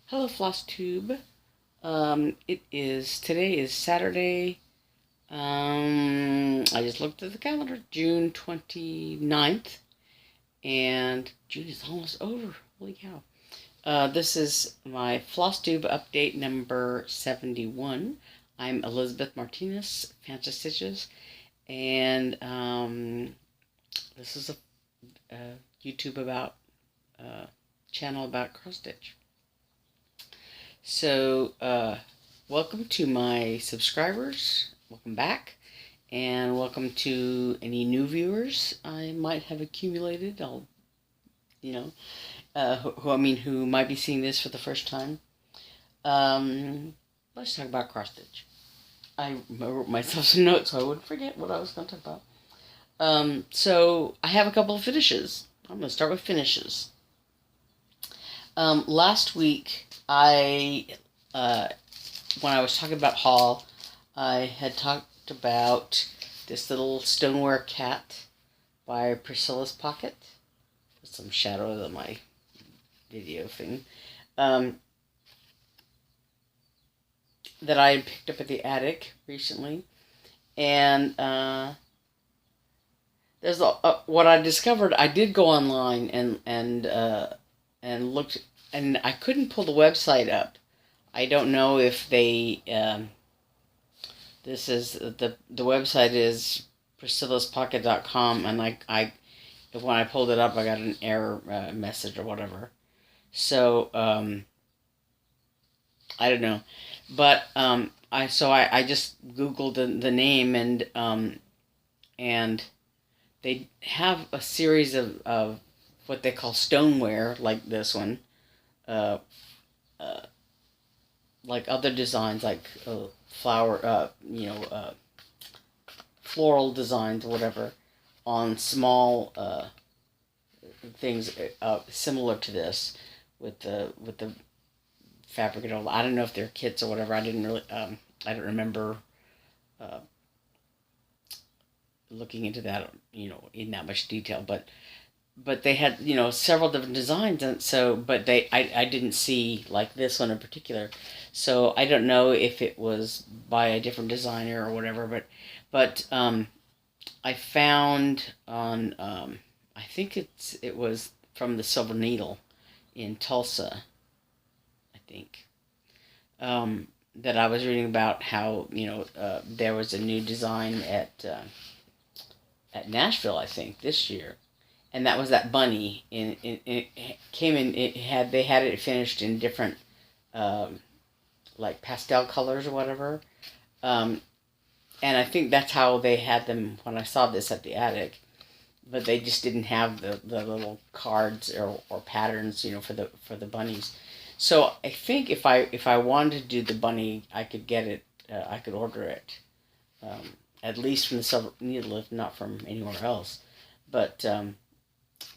Hello, Flosstube. Today is Saturday. I just looked at the calendar, June 29th, and June is almost over. Holy cow. This is my Flosstube update number 71. I'm Elizabeth Martinez, phantastitches, and this is a YouTube channel about cross stitch. So, welcome to my subscribers. Welcome back. And welcome to any new viewers I might have accumulated. Who might be seeing this for the first time. Let's talk about cross stitch. I wrote myself some notes so I wouldn't forget what I was going to talk about. So I have a couple of finishes. I'm going to start with finishes. Last week, when I was talking about haul, I had talked about this little Stoneware cat by Priscilla's Pocket. Some shadows on my video thing. That I had picked up at the attic recently. And there's what I discovered. I did go online and looked, and I couldn't pull the website up. I don't know if they. This is the website is priscillaspocket.com, and when I pulled it up, I got an error message or whatever. So I don't know, but I just Googled the name, and they have a series of what they call stoneware, like this one, like other designs, like flower, floral designs or whatever, on small things similar to this, with the fabric and all. I don't know if they're kits or whatever. I don't remember looking into that, in that much detail, but they had, several different designs, and so, but I didn't see, like, this one in particular, so I don't know if it was by a different designer or whatever, but I found on, I think it was from the Silver Needle in Tulsa, I think, that I was reading about how, there was a new design at Nashville, I think, this year. And that was that bunny. It came in. They had it finished in different, like pastel colors or whatever. And I think that's how they had them when I saw this at the attic. But they just didn't have the little cards or patterns, for the bunnies. So I think if I wanted to do the bunny, I could get it. I could order it, at least from the Silver Needle, if not from anywhere else. But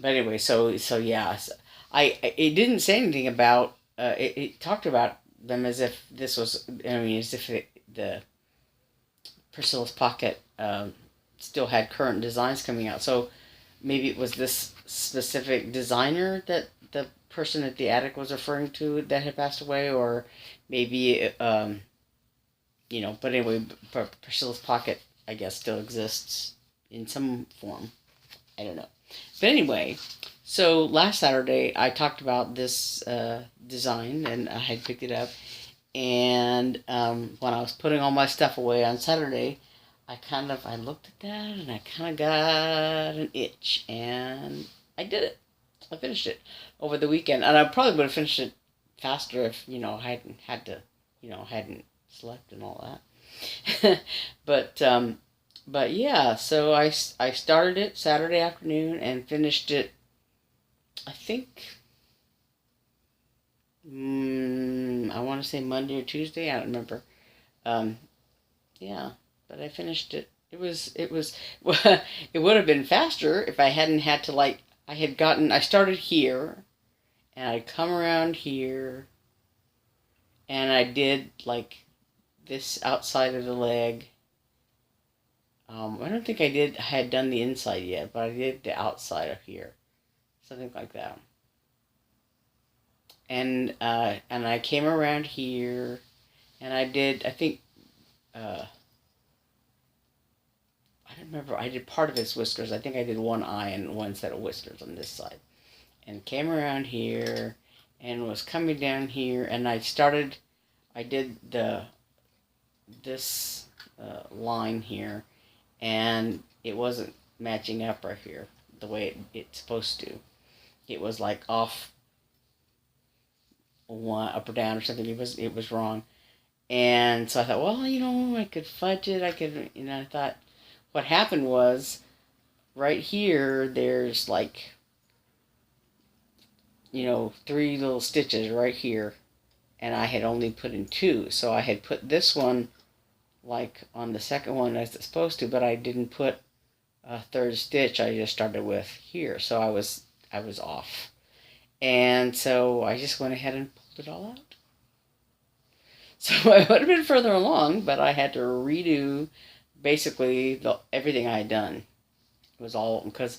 anyway, so yeah, it didn't say anything about. It talked about them as if this was. I mean, as if the Priscilla's Pocket still had current designs coming out. So maybe it was this specific designer that the person at the attic was referring to that had passed away, or maybe But anyway, Priscilla's Pocket, I guess, still exists in some form. I don't know. But anyway, so last Saturday I talked about this design, and I had picked it up. And when I was putting all my stuff away on Saturday, I looked at that, and I kind of got an itch, and I did it. I finished it over the weekend, and I probably would have finished it faster if I hadn't had to, hadn't slept and all that. But yeah, so I started it Saturday afternoon and finished it, I think, I want to say Monday or Tuesday. I don't remember. Yeah, but I finished it. Well, it would have been faster if I hadn't had to, like, I started here, and I'd come around here, and I did, like, this outside of the leg. I don't think I had done the inside yet, but I did the outside of here. Something like that. and I came around here, and I did, I think, I don't remember, I did part of his whiskers. I think I did one eye and one set of whiskers on this side. And came around here, and was coming down here, and I did this line here, and it wasn't matching up right here the way it's supposed to. It was like off one up or down or something. It was wrong. And so I thought, well, I could fudge it. I thought what happened was right here, there's like, 3 little stitches right here. And I had only put in 2. So I had put this one like on the second one as it's supposed to, but I didn't put a 3rd stitch. I just started with here. So I was off. And so I just went ahead and pulled it all out. So I would have been further along, but I had to redo basically everything I had done. It was all because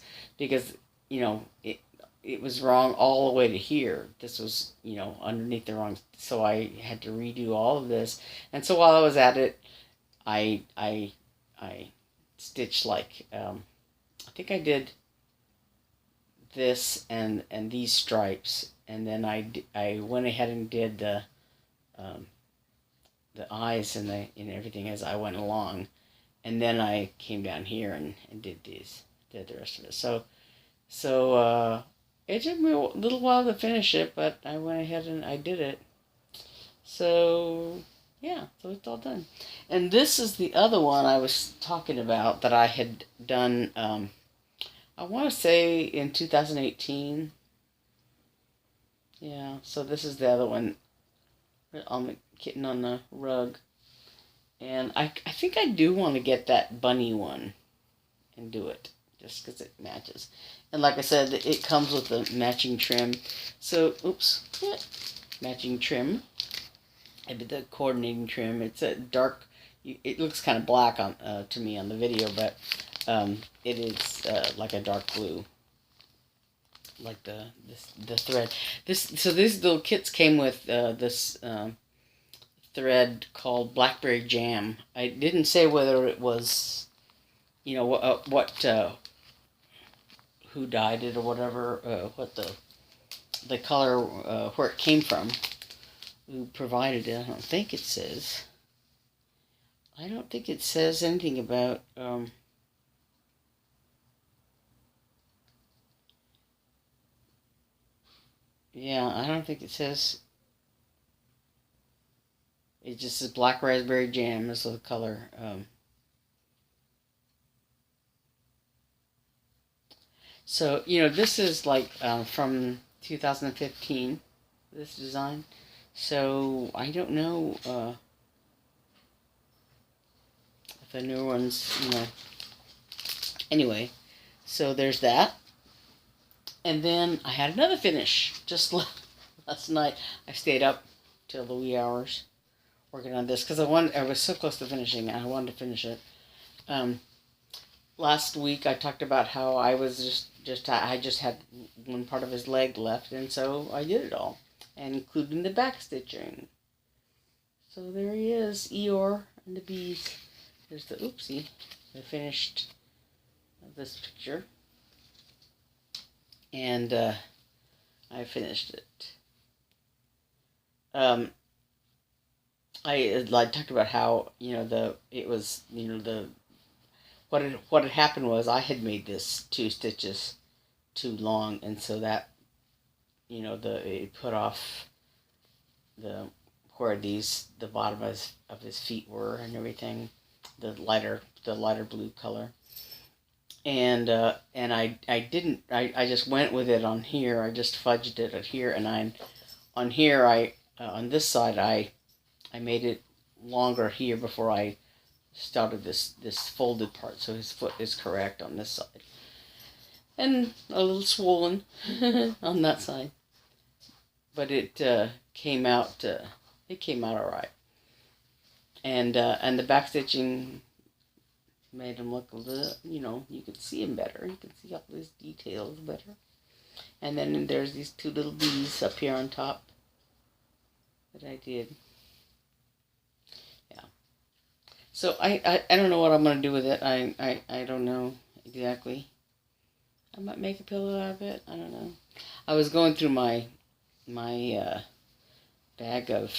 it was wrong all the way to here. This was underneath the wrong. So I had to redo all of this. And so while I was at it, I stitched like I think I did this and these stripes, and then I went ahead and did the eyes and everything as I went along, and then I came down here and did the rest of it. So it took me a little while to finish it, but I went ahead and I did it. So yeah, so it's all done. And this is the other one I was talking about that I had done. I want to say in 2018. Yeah, so this is the other one on the kitten on the rug. And I think I do want to get that bunny one and do it, just because it matches. And like I said, it comes with the matching trim. So, matching trim. I did the coordinating trim. It's a dark, it looks kind of black on to me on the video, but it is like a dark blue, like the thread. So these little kits came with this thread called Blackberry Jam. I didn't say whether it was, who dyed it or whatever, what the color, where it came from, who provided it. I don't think it says. I don't think it says anything about. Yeah, I don't think it says. It just says black raspberry jam is the color. So, this is like from 2015, this design. So, I don't know if the newer ones, Anyway, so there's that. And then I had another finish just last night. I stayed up till the wee hours working on this because I was so close to finishing. I wanted to finish it. Last week I talked about how I was I just had one part of his leg left, and so I did it all, and including the back stitching. So there he is, Eeyore and the bees. There's the oopsie. I finished this picture, and I finished it. I talked about how what had happened was I had made this 2 stitches too long, and so that it put off where the bottom of his feet were and everything, the lighter blue color. And I just went with it on here. I just fudged it at here, and on this side I made it longer here before I started this folded part, so his foot is correct on this side, and a little swollen on that side, but it came out all right. And the back stitching made him look a little, you could see him better. You could see all these details better. And then there's these 2 little bees up here on top. But I did. Yeah. So I don't know what I'm going to do with it. I don't know exactly. I might make a pillow out of it. I don't know. I was going through my bag of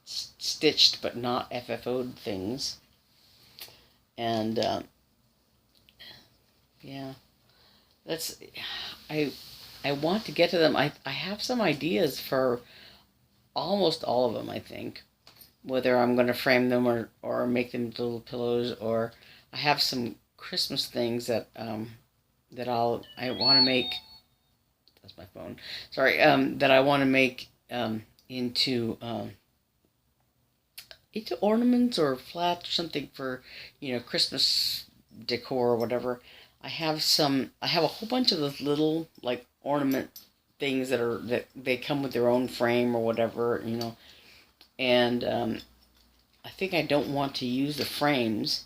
stitched but not FFO'd things. And yeah, that's I want to get to them. I have some ideas for almost all of them, I think. Whether I'm going to frame them or make them into little pillows, or I have some Christmas things that that I want to make. That's my phone. Sorry. That I want to make into ornaments or flats or something for Christmas decor or whatever. I have a whole bunch of those little like ornament things that they come with their own frame or whatever, and I think I don't want to use the frames,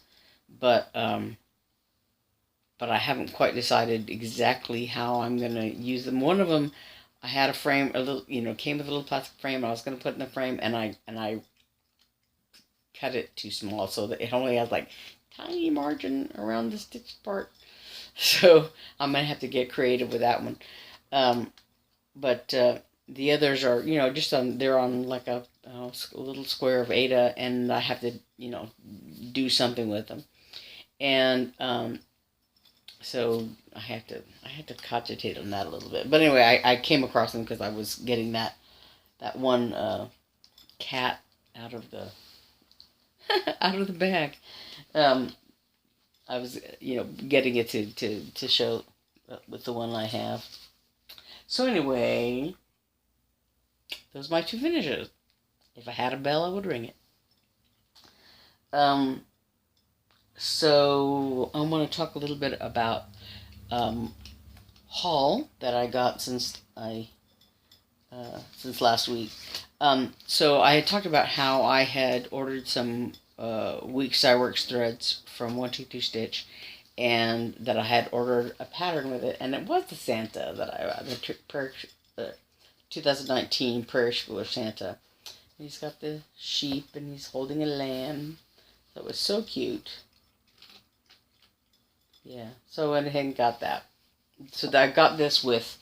but I haven't quite decided exactly how I'm gonna use them. One of them, I had a frame, a little, came with a little plastic frame. I was gonna put in the frame, and I cut it too small so that it only has like tiny margin around the stitched part. So I'm gonna have to get creative with that one. But the others are, just they're on like a little square of Ada, and I have to, do something with them. And so I had to cogitate on that a little bit. But anyway, I came across them because I was getting that one cat out of the out of the bag. I was, getting it to show with the one I have. So anyway, those are my two finishes. If I had a bell, I would ring it. So I want to talk a little bit about haul that I got since last week. So I had talked about how I had ordered some Weeks I Works threads from 122 Stitch, and that I had ordered a pattern with it, and it was the Santa that the 2019 Prairie Schooler Santa. He's got the sheep and he's holding a lamb. That was so cute. Yeah, so I went ahead and got that. So I got this with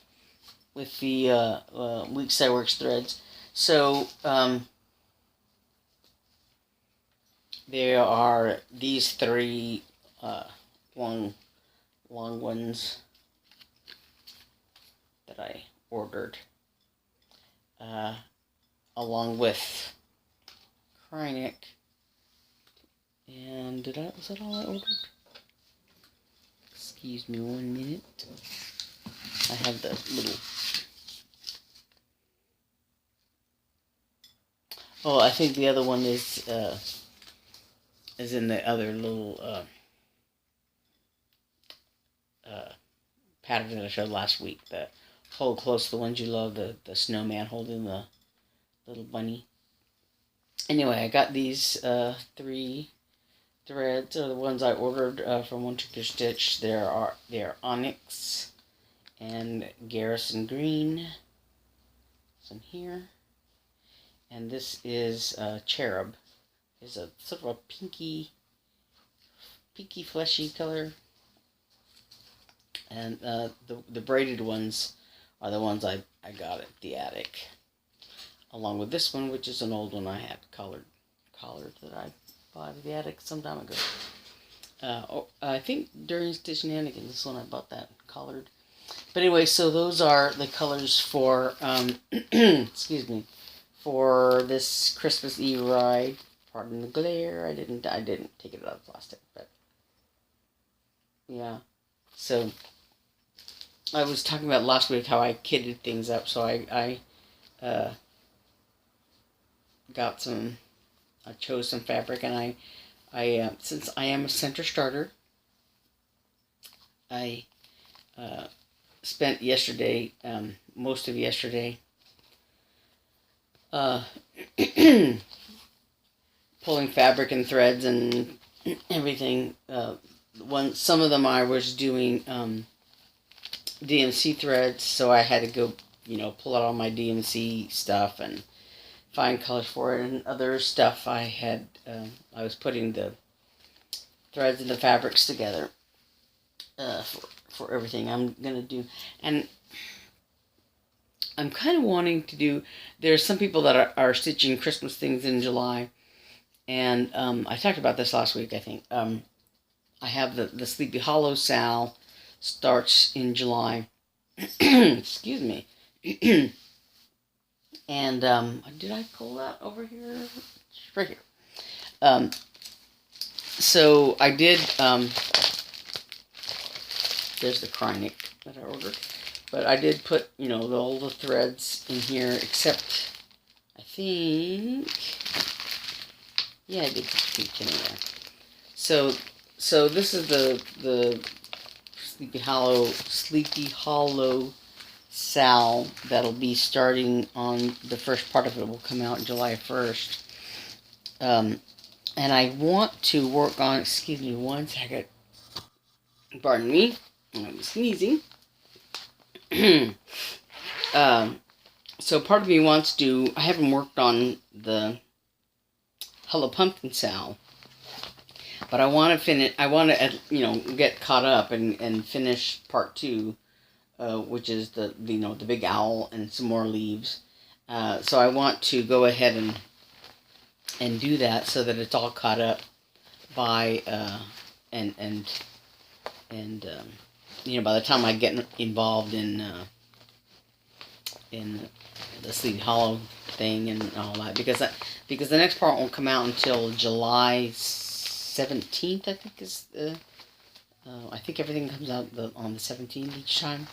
the Weeks I Works threads. So there are these three long ones that I ordered, along with Krynick. And was that all I ordered? Excuse me 1 minute. I have the little. Oh, I think the other one is in the other little pattern that I showed last week. The Hold Close, the ones you love, the snowman holding the little bunny. Anyway, I got these three threads are the ones I ordered from 122 Stitch. They're Onyx and Garrison Green. Some here, and this is Cherub. It's a sort of a pinky fleshy color, and the braided ones are the ones I got at the attic, along with this one, which is an old one I had collared that I bought at the attic some time ago. I think during Stitch Shenanigans, this one I bought that collared. But anyway, so those are the colors for excuse me, for this Christmas Eve ride. Pardon the glare. I didn't take it out of plastic, but yeah. So I was talking about last week how I kitted things up. So I got some. I chose some fabric, and I since I am a center starter, I spent yesterday, most of yesterday, pulling fabric and threads and everything. Some of them I was doing DMC threads, so I had to go, pull out all my DMC stuff and find colors for it, and other stuff I had. I was putting the threads and the fabrics together for everything I'm gonna do, and I'm kind of wanting to do. There's some people that are stitching Christmas things in July, and I talked about this last week, I think. I have the Sleepy Hollow Sal starts in July. Excuse me. And did I pull that over here? Right here. So I did. There's the Krynic that I ordered, but I did put all the threads in here except I think. Yeah, I did put the peach in there. So this is the Sleepy Hollow Sal that'll be starting on the first part of it will come out July 1st. And I want to work on, excuse me one second, pardon me, I'm sneezing. So part of me wants to, I haven't worked on the Hello Pumpkin Sal, but I want to finish, I want to, get caught up and finish part 2, which is the big owl and some more leaves. So I want to go ahead and do that so that it's all caught up by by the time I get involved in the Sleepy Hollow thing and all that, because the next part won't come out until July 17th, I think is I think everything comes out on the 17th each time.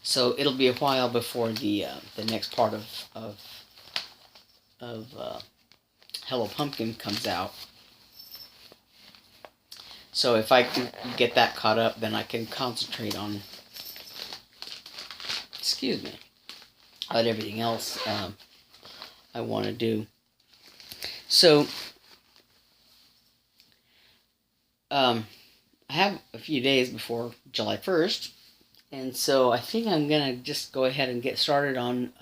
So it'll be a while before the next part of Hello Pumpkin comes out. So if I can get that caught up, then I can concentrate on, excuse me, on everything else I want to do. So I have a few days before July 1st, and so I think I'm going to just go ahead and get started on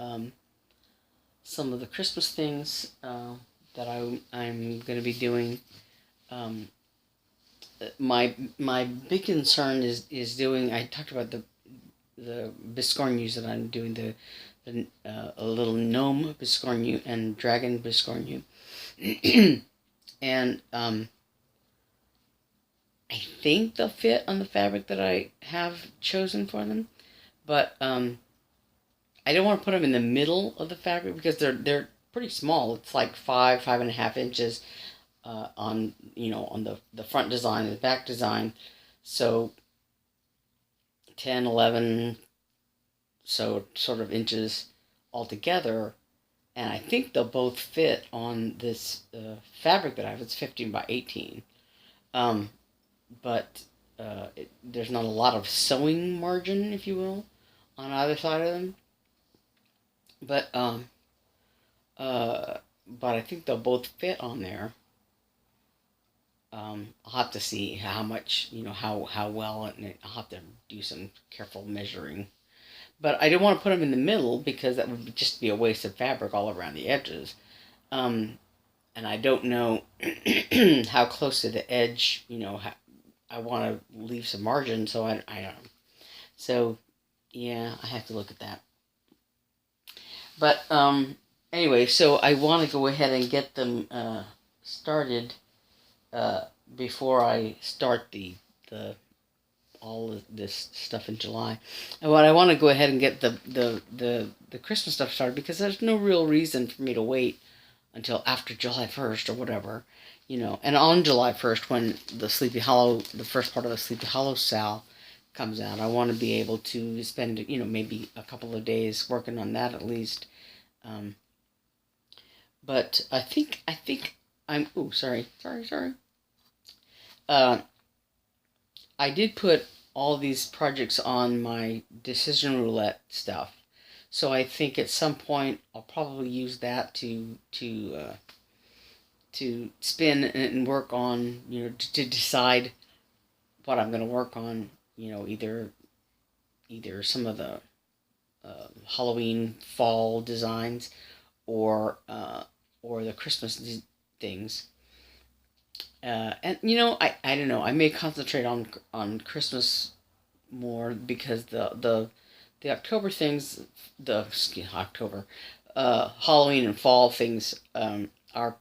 some of the Christmas things that I'm going to be doing. My big concern is doing, I talked about the biscornues that I'm doing, a little gnome biscornu and dragon biscornu. And I think they'll fit on the fabric that I have chosen for them, but I don't want to put them in the middle of the fabric because they're pretty small. It's like 5.5 inches on the front design and the back design. So 10, 11, so sort of inches altogether, and I think they'll both fit on this fabric that I have. It's 15 by 18, but there's not a lot of sewing margin, if you will, on either side of them. But I think they'll both fit on there. I'll have to see how much, how well, and I'll have to do some careful measuring. But I don't want to put them in the middle because that would just be a waste of fabric all around the edges. And I don't know how close to the edge, I want to leave some margin, so I don't know. So, yeah, I have to look at that. But, anyway, so I want to go ahead and get them started before I start all of this stuff in July. And I want to go ahead and get the Christmas stuff started because there's no real reason for me to wait until after July 1st or whatever, And on July 1st, when the first part of the Sleepy Hollow Sal comes out, I want to be able to spend, maybe a couple of days working on that at least. But I think I'm, sorry. I did put all these projects on my decision roulette stuff. So I think at some point I'll probably use that to spin and work on, to decide what I'm going to work on, either some of the Halloween fall designs, or the Christmas things. And you know, I don't know. I may concentrate on Christmas more because the October things, October, Halloween and fall things are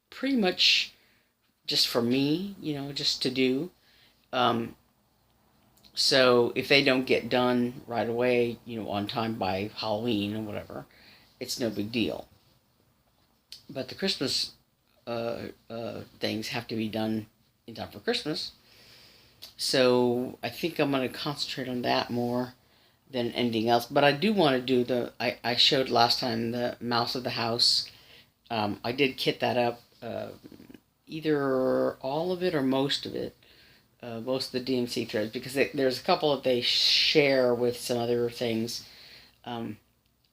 pretty much just for me. You know, just to do. Um, so if they don't get done right away, you know, on time by Halloween or whatever, it's no big deal. But the Christmas things have to be done in time for Christmas. So I think I'm going to concentrate on that more than anything else. But I do want to do I showed last time the Mouse of the House. I did kit that up, either all of it or most of it. Most of the DMC threads, because there's a couple that they share with some other things.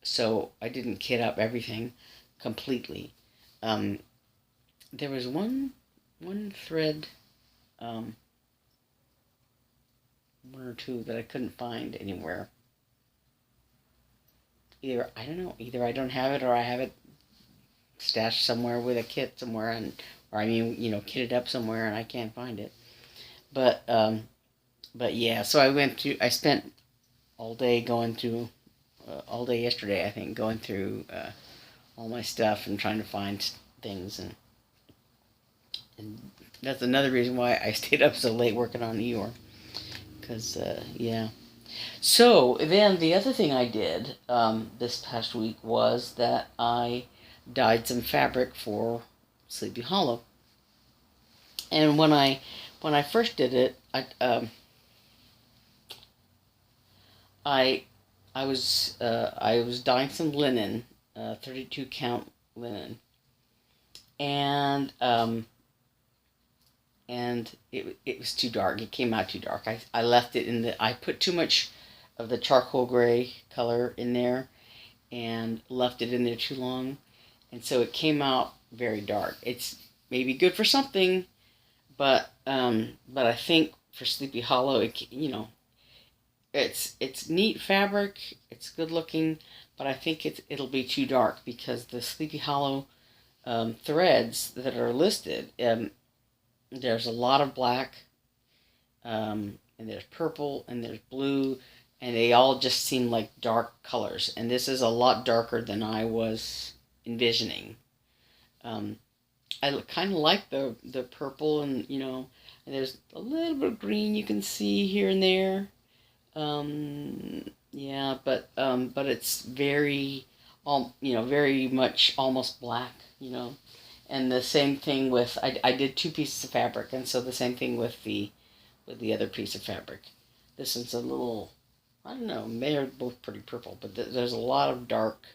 So I didn't kit up everything completely. There was one thread, one or two that I couldn't find anywhere. Either I don't know. Either I don't have it, or I have it stashed somewhere with a kit somewhere, or I mean, you know, kitted up somewhere, and I can't find it. But yeah. So I spent all day going through, all day yesterday, I think, going through all my stuff and trying to find things, and that's another reason why I stayed up so late working on Eeyore. Because, yeah. So, then the other thing I did this past week was that I dyed some fabric for Sleepy Hollow. And when I first did it, I was dyeing some linen, 32 count linen, and it was too dark. It came out too dark. I left it in I put too much of the charcoal gray color in there and left it in there too long. And so it came out very dark. It's maybe good for something, but I think for Sleepy Hollow, it's neat fabric. It's good looking, but I think it'll be too dark because the Sleepy Hollow threads that are listed, there's a lot of black, and there's purple, and there's blue, and they all just seem like dark colors. And this is a lot darker than I was envisioning. I kind of like the purple, and and there's a little bit of green you can see here and there. Yeah, but it's very, very much almost black, And the same thing with I did two pieces of fabric, and so the same thing with the other piece of fabric. This is a little, I don't know, they're both pretty purple, but there's a lot of dark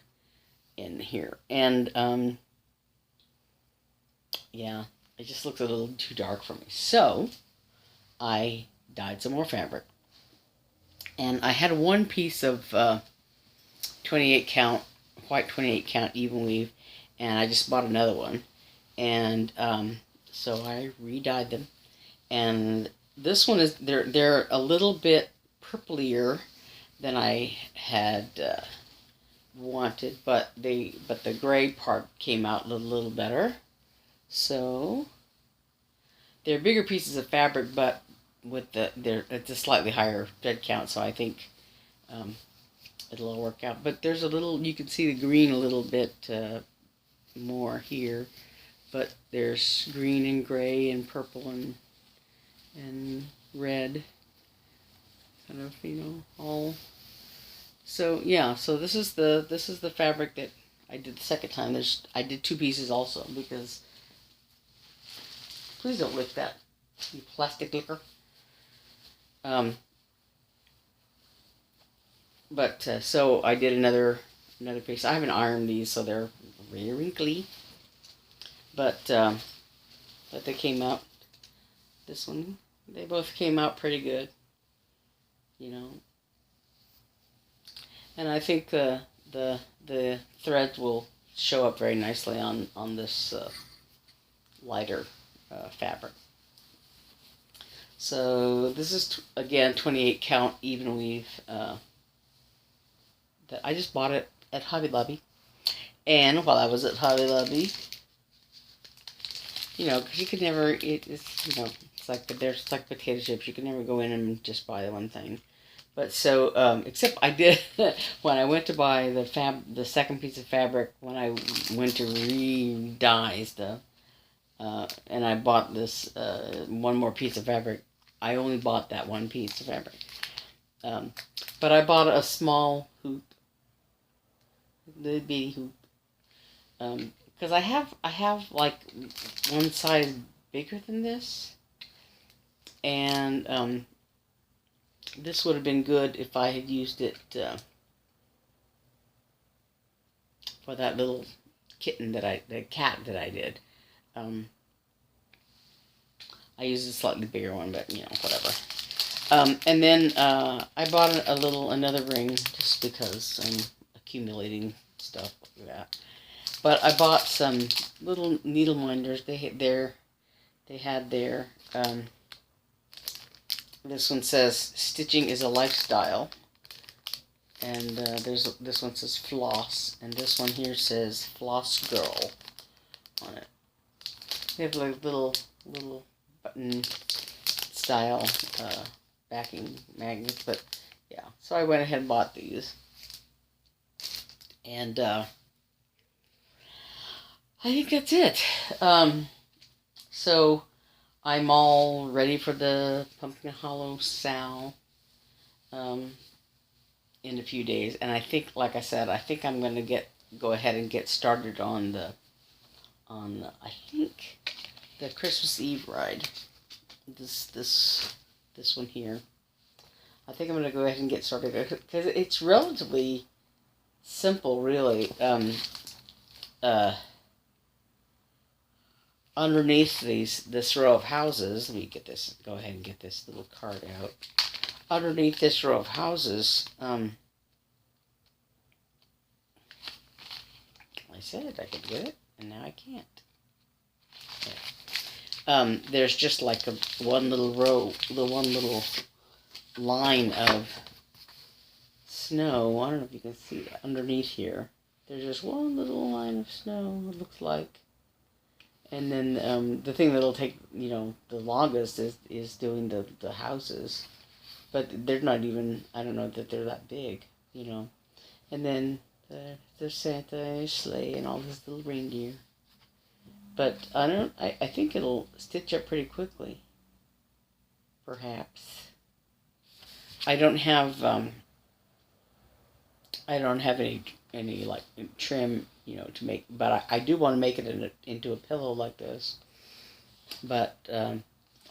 in here, and yeah, it just looks a little too dark for me. So I dyed some more fabric, and I had one piece of 28 count white 28 count even weave, and I just bought another one. And so I re-dyed them, and this one is they're a little bit purplier than I had wanted, but the gray part came out a little better. So they're bigger pieces of fabric, but with it's a slightly higher thread count, so I think it'll all work out. But there's a little, you can see the green a little bit more here. But there's green and gray and purple and red, kind of, all. So yeah, so this is the fabric that I did the second time. I did two pieces also, because please don't lick that, you plastic licker. But so I did another piece. I haven't ironed these, so they're very wrinkly. But they came out. This one, they both came out pretty good, And I think the threads will show up very nicely on this lighter fabric. So this is again 28 count even weave. That I just bought it at Hobby Lobby. And while I was at Hobby Lobby, because you could never, it's like, but there's like potato chips. You could never go in and just buy the one thing. But so, except I did, when I went to buy the second piece of fabric, when I went to re-dye stuff, and I bought this, one more piece of fabric, I only bought that one piece of fabric. But I bought a small hoop, the bitty hoop, because I have like one size bigger than this, and this would have been good if I had used it for that little the cat that I did. I used a slightly bigger one, but whatever. And then I bought another ring just because I'm accumulating stuff like that. But I bought some little needle minders. They had their this one says stitching is a lifestyle, and this one says floss, and this one here says floss girl on it. They have like little button style backing magnets, but yeah. So I went ahead and bought these, and I think that's it. So I'm all ready for the Pumpkin Hollow Sal in a few days, and I think, like I said, I think I'm going to go ahead and get started on I think the Christmas Eve ride. This one here. I think I'm going to go ahead and get started because it's relatively simple, really. Underneath this row of houses, let me go ahead and get this little card out. Underneath this row of houses, I said I could get it, and now I can't. Okay. There's just like one little line of snow. I don't know if you can see that underneath here. There's just one little line of snow, it looks like. And then the thing that'll take, the longest is doing the houses. But they're not even, I don't know that they're that big, And then the Santa sleigh and all his little reindeer. But I think it'll stitch up pretty quickly. Perhaps. I don't have any like trim, to make, but I do want to make it into a pillow like this. But I'll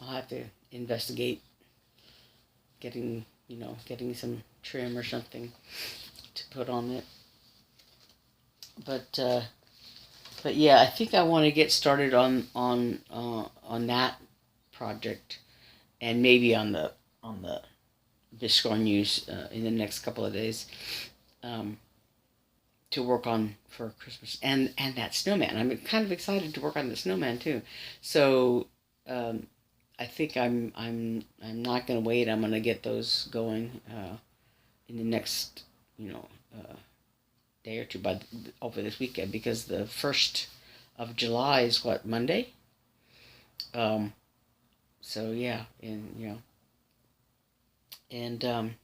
have to investigate getting some trim or something to put on it. But yeah, I think I want to get started on that project, and maybe on the Biscornues in the next couple of days. To work on for Christmas, and that snowman. I'm kind of excited to work on the snowman too. So I think I'm not going to wait. I'm going to get those going in the next day or two over this weekend, because the 1st of July is what, Monday. So yeah, and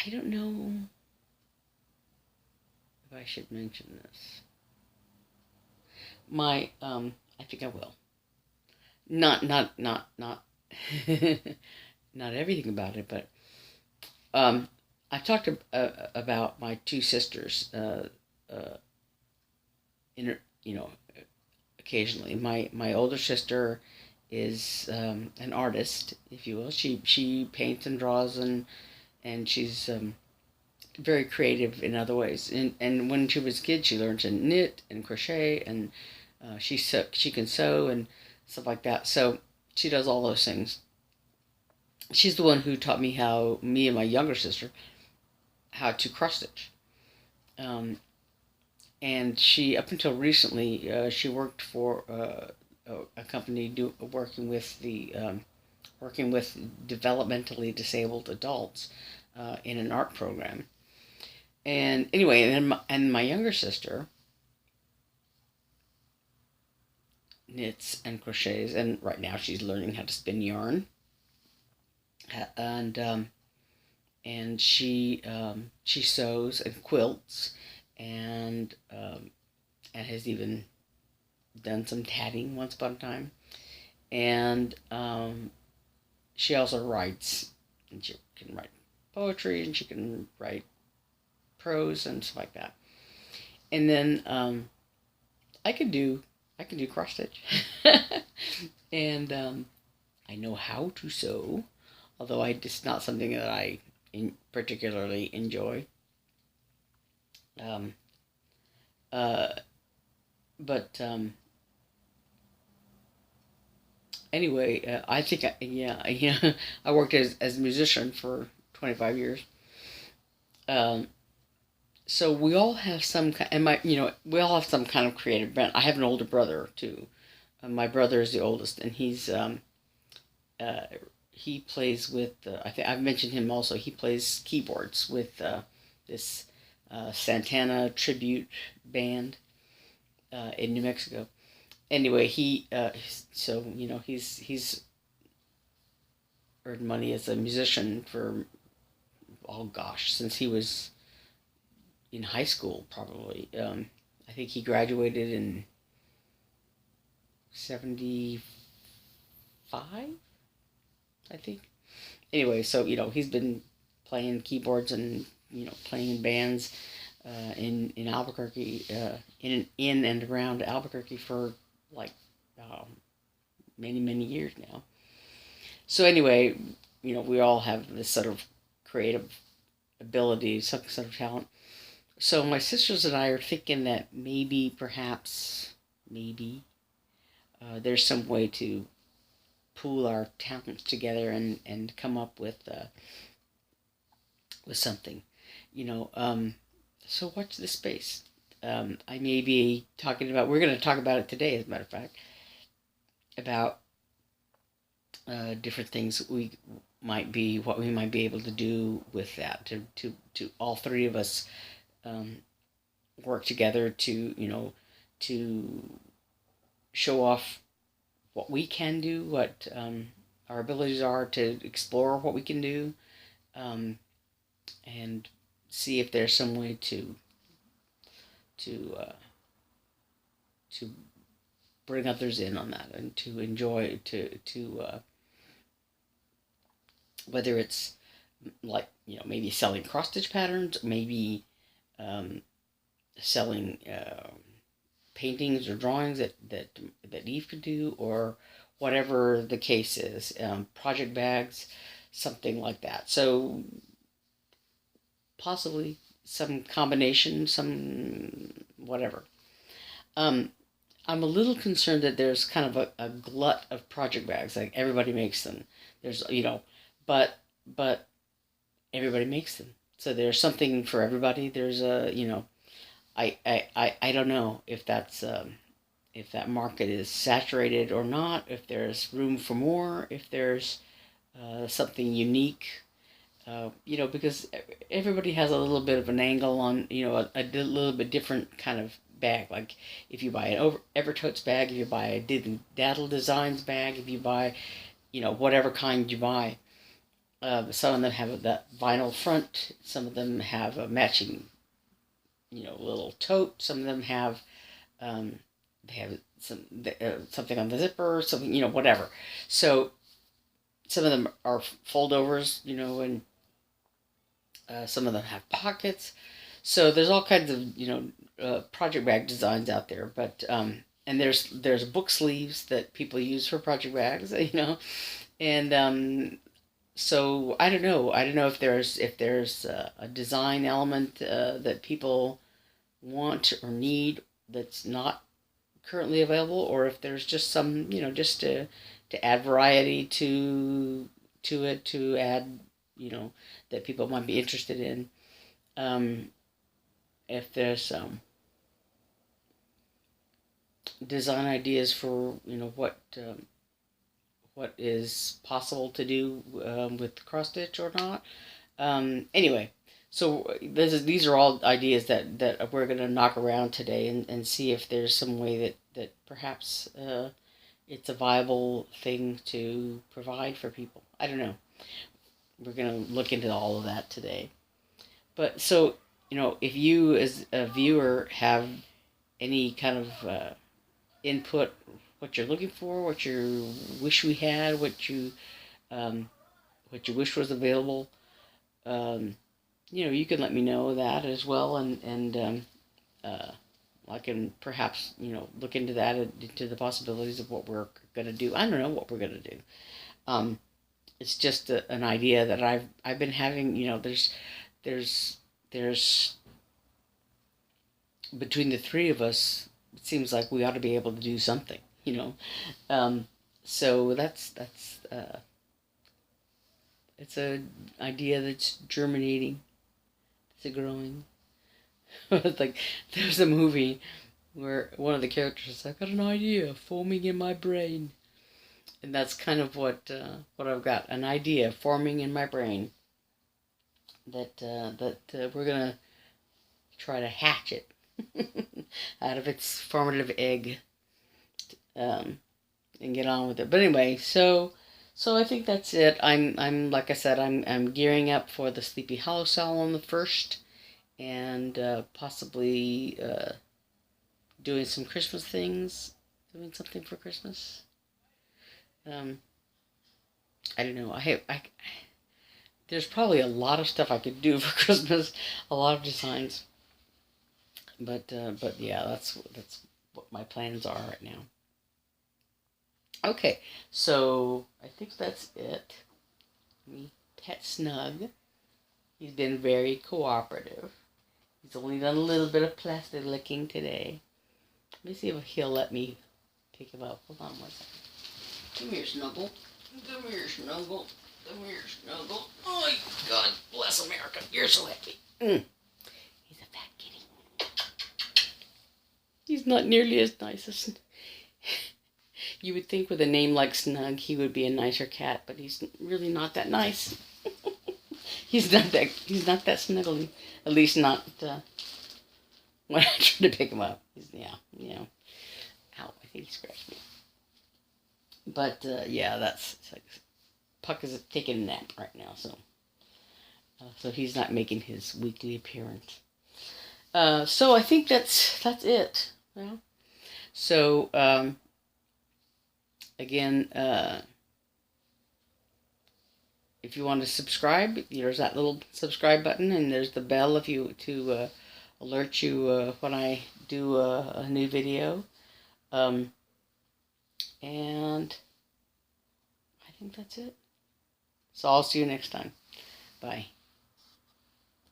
I don't know if I should mention this. I think I will. Not not everything about it, but I talked about my two sisters. Occasionally, my older sister is an artist, if you will. She paints and draws, and she's very creative in other ways. And when she was a kid, she learned to knit and crochet, and she can sew and stuff like that. So she does all those things. She's the one who taught me me and my younger sister, how to cross stitch. And she, up until recently, she worked for a company working with developmentally disabled adults in an art program. And anyway, and my younger sister knits and crochets, and right now she's learning how to spin yarn. And she sews and quilts, and has even done some tatting once upon a time. And she also writes, and she can write poetry, and she can write prose and stuff like that. And then I can do cross stitch, and I know how to sew, although it's not something that I particularly enjoy. Um, uh, but anyway, I think yeah, I worked as a musician for 25 years. Um, so we all have some kind, and we all have some kind of creative bent. I have an older brother too. My brother is the oldest, and uh, he plays with. I think I've mentioned him also. He plays keyboards with this Santana tribute band in New Mexico. Anyway, so he's earned money as a musician for, oh gosh, since he was in high school probably. I think he graduated in 75, I think. Anyway, so he's been playing keyboards and playing in bands in Albuquerque, in and around Albuquerque for like many many years now. So anyway, we all have this sort of creative ability, some sort of talent. So my sisters and I are thinking that maybe, perhaps, maybe there's some way to pool our talents together and come up with something, you know. So watch this space. I may be talking about. We're going to talk about it today, as a matter of fact, about different things what we might be able to do with that. To all three of us um, work together to show off what we can do, what our abilities are, to explore what we can do, um, and see if there's some way to to bring others in on that, and to enjoy, to whether it's like maybe selling cross stitch patterns, maybe um, selling paintings or drawings that Eve could do, or whatever the case is, project bags, something like that. So possibly some combination, some whatever. Um, I'm a little concerned that there's kind of a glut of project bags. Like, everybody makes them. There's but everybody makes them. So there's something for everybody. There's I don't know if that market is saturated or not. If there's room for more. If there's something unique. Because everybody has a little bit of an angle on, a little bit different kind of bag. Like, if you buy an Evertotes bag, if you buy a Daddle Designs bag, if you buy, whatever kind you buy. Some of them have that vinyl front. Some of them have a matching, little tote. Some of them have, they have something on the zipper, something, whatever. So some of them are foldovers, and some of them have pockets. So there's all kinds of project bag designs out there. But and there's book sleeves that people use for project bags, and so I don't know. I don't know if there's a design element that people want or need that's not currently available, or if there's just some, just to add variety to it, to add, that people might be interested in. If there's design ideas for what is possible to do with cross stitch or not. Anyway, So these are all ideas that we're going to knock around today and see if there's some way that perhaps it's a viable thing to provide for people. I don't know. We're going to look into all of that today. But so, if you as a viewer have any kind of input, what you're looking for, what you wish we had, what you wish was available, you can let me know that as well, and I can perhaps look into that, into the possibilities of what we're gonna do. I don't know what we're gonna do. It's just an idea that I've been having. There's between the three of us, it seems like we ought to be able to do something. So that's it's an idea that's germinating. It's growing. It's like there's a movie where one of the characters says, "I've got an idea forming in my brain," and that's kind of what I've got, an idea forming in my brain that we're gonna try to hatch it out of its formative egg, and get on with it. But anyway, so I think that's it. I'm like I said, I'm gearing up for the Sleepy Hollow sale on the 1st, and possibly doing some Christmas things, doing something for Christmas. I don't know. There's probably a lot of stuff I could do for Christmas, a lot of designs. But yeah, that's what my plans are right now. Okay, so I think that's it. Me pet Snug. He's been very cooperative. He's only done a little bit of plastic licking today. Let me see if he'll let me pick him up. Hold on one second. Come here, Snuggle. Come here, Snuggle. Come here, Snuggle. Oh, God bless America. You're so happy. He's a fat kitty. He's not nearly as nice as... You would think with a name like Snug, he would be a nicer cat, but he's really not that nice. He's not that snuggly. At least not when I try to pick him up. Ow, I think he scratched me. But yeah, that's like, Puck is taking a nap right now, so he's not making his weekly appearance. So I think that's it. Yeah. So again, if you want to subscribe, there's that little subscribe button, and there's the bell if you to alert you when I do a new video. And I think that's it. So I'll see you next time. Bye.